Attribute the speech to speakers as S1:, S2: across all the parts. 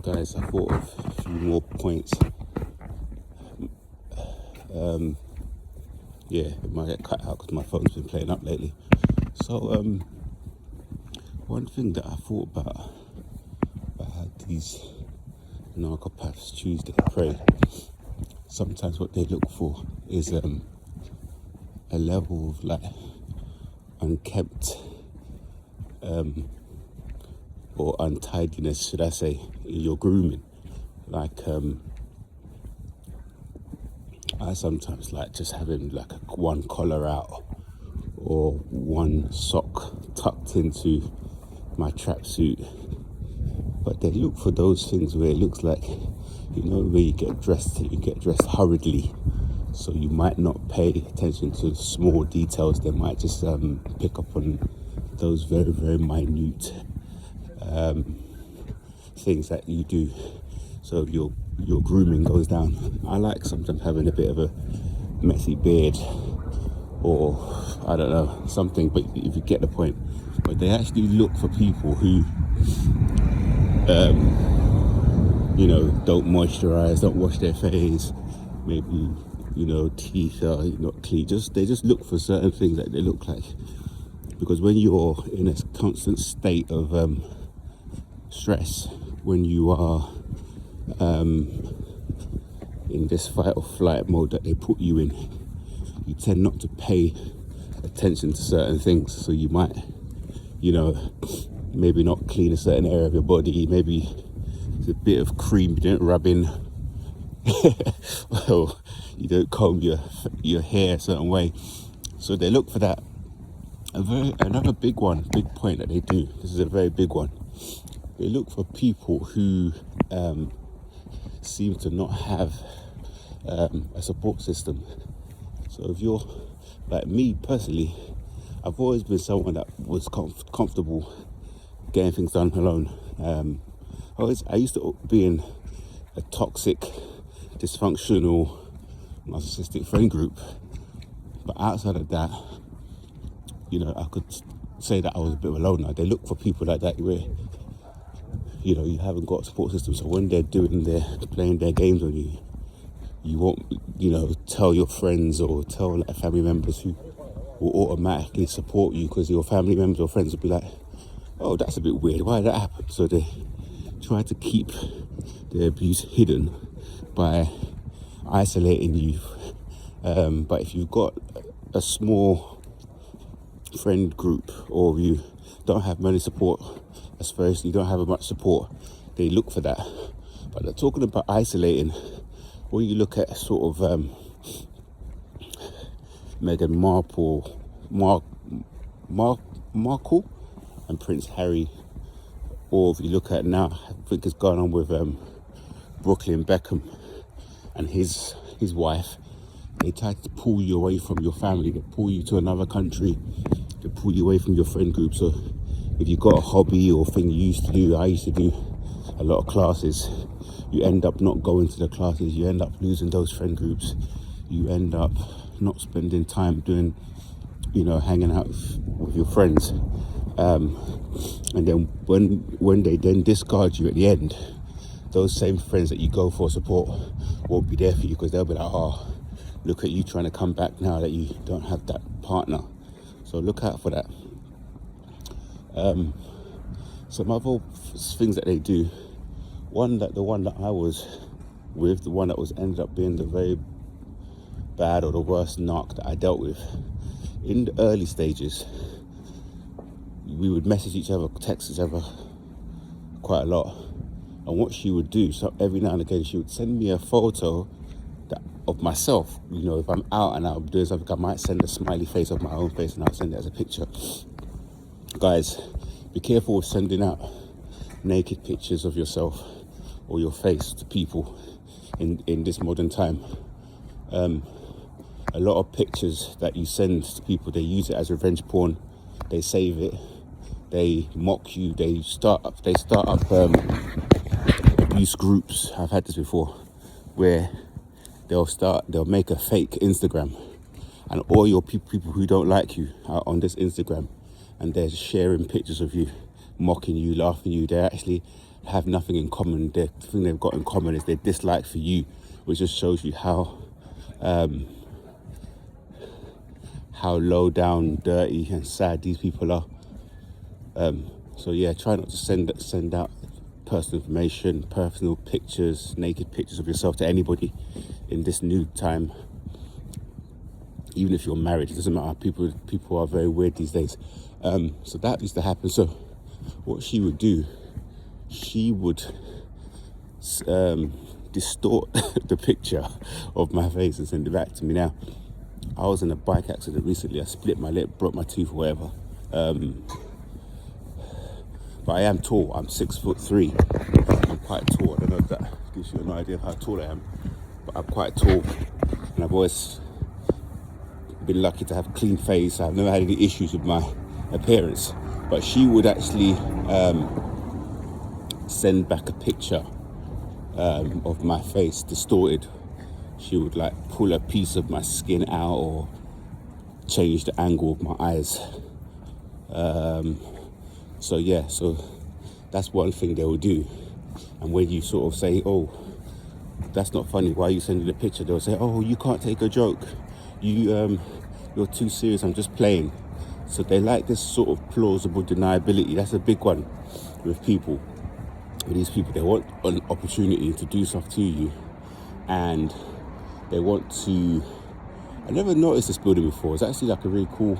S1: guys, I thought of a few more points. It might get cut out because my phone's been playing up lately. So, one thing that I thought about these narcopaths choose their prey. Sometimes what they look for is a level of like unkempt or untidiness, should I say, in your grooming. Like I sometimes like just having like one collar out or one sock tucked into my tracksuit. But they look for those things where it looks like, you know, where you get dressed hurriedly. So you might not pay attention to small details. They might just pick up on those very, very minute things that you do. So your grooming goes down. I like sometimes having a bit of a messy beard or I don't know, something, but if you get the point. But they actually look for people who don't moisturize, don't wash their face, maybe, teeth are not clean. They just look for certain things that they look like. Because when you're in a constant state of stress, when you are in this fight or flight mode that they put you in, you tend not to pay attention to certain things. So you might, maybe not clean a certain area of your body, maybe it's a bit of cream you don't rub in, well, you don't comb your hair a certain way. So they look for that. Another big point that they do, this is a very big one, they look for people who seem to not have a support system. So if you're like me personally, I've always been someone that was comfortable getting things done alone. I used to be in a toxic, dysfunctional, narcissistic friend group, but outside of that, I could say that I was a bit of a loner. They look for people like that where, you haven't got a support system. So when they're playing their games on you, you won't, tell your friends or tell like family members who will automatically support you, because your family members or friends will be like, oh, that's a bit weird, why did that happen? So they try to keep their abuse hidden by isolating you. But if you've got a small friend group, or you don't have many support, as first you don't have much support, they look for that. But they're talking about isolating. When you look at sort of Meghan Markle and Prince Harry, or if you look at now, I think it's going on with Brooklyn Beckham and his wife, they try to pull you away from your family, they pull you to another country, they pull you away from your friend group. So if you've got a hobby or thing you used to do, I used to do a lot of classes, you end up not going to the classes, you end up losing those friend groups, you end up not spending time doing, hanging out with your friends. And then when they then discard you at the end, those same friends that you go for support won't be there for you, because they'll be like, oh, look at you trying to come back now that you don't have that partner. So look out for that. Some other things that they do, the one that I was with, the one that ended up being the very bad or the worst narc that I dealt with, in the early stages, we would message each other, text each other quite a lot. And what she would do, so every now and again, she would send me a photo of myself. If I'm out and I'm doing something, I might send a smiley face of my own face and I'll send it as a picture. Guys, be careful with sending out naked pictures of yourself or your face to people in this modern time. A lot of pictures that you send to people, they use it as revenge porn. They save it, they mock you, they start up abuse groups. I've had this before, where they'll make a fake Instagram, and all your people who don't like you are on this Instagram, and they're sharing pictures of you, mocking you, laughing you. They're actually have nothing in common. The thing they've got in common is their dislike for you, which just shows you how low down, dirty and sad these people are. So yeah, try not to send out personal information, personal pictures, naked pictures of yourself to anybody in this new time. Even if you're married, it doesn't matter. People are very weird these days. So that used to happen. So what she would do, she would distort the picture of my face and send it back to me. Now, I was in a bike accident recently. I split my lip, broke my tooth, whatever. But I am tall. I'm 6'3". I'm quite tall. I don't know if that gives you an idea of how tall I am, but I'm quite tall, and I've always been lucky to have a clean face. I've never had any issues with my appearance. But she would actually send back a picture of my face distorted. She would like pull a piece of my skin out or change the angle of my eyes. So that's one thing they will do. And when you sort of say, oh, that's not funny, why are you sending a picture? They'll say, oh, you can't take a joke. You're too serious, I'm just playing. So they like this sort of plausible deniability. That's a big one with people. With these people, they want an opportunity to do stuff to you, and they want to. I never noticed this building before. It's actually like a really cool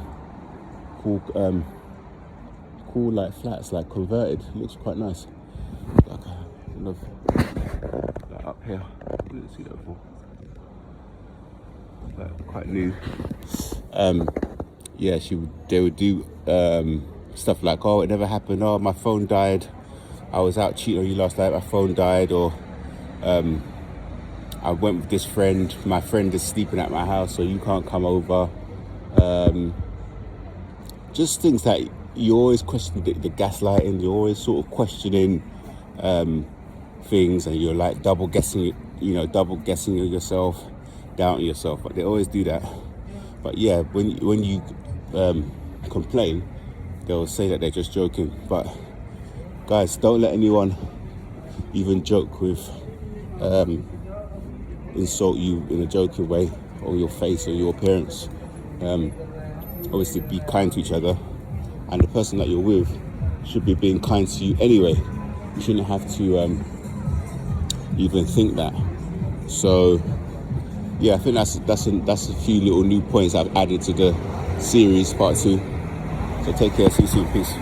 S1: like flats, like converted. It looks quite nice. Like I love that up here. I didn't see that before. Like quite new. Yeah, they would do stuff like, oh, it never happened. Oh, my phone died. I was out cheating on you last night. My phone died. Or I went with this friend. My friend is sleeping at my house, so you can't come over. Just things that you always question the gaslighting. You're always sort of questioning things, and you're like double guessing yourself, doubting yourself. But they always do that. But yeah, when you complain, they'll say that they're just joking. But guys, don't let anyone even joke with insult you in a joking way, or your face or your appearance. Obviously be kind to each other, and the person that you're with should be being kind to you anyway. You shouldn't have to even think that. So yeah, I think that's a few little new points I've added to the series, part 2. So take care, see you soon, peace.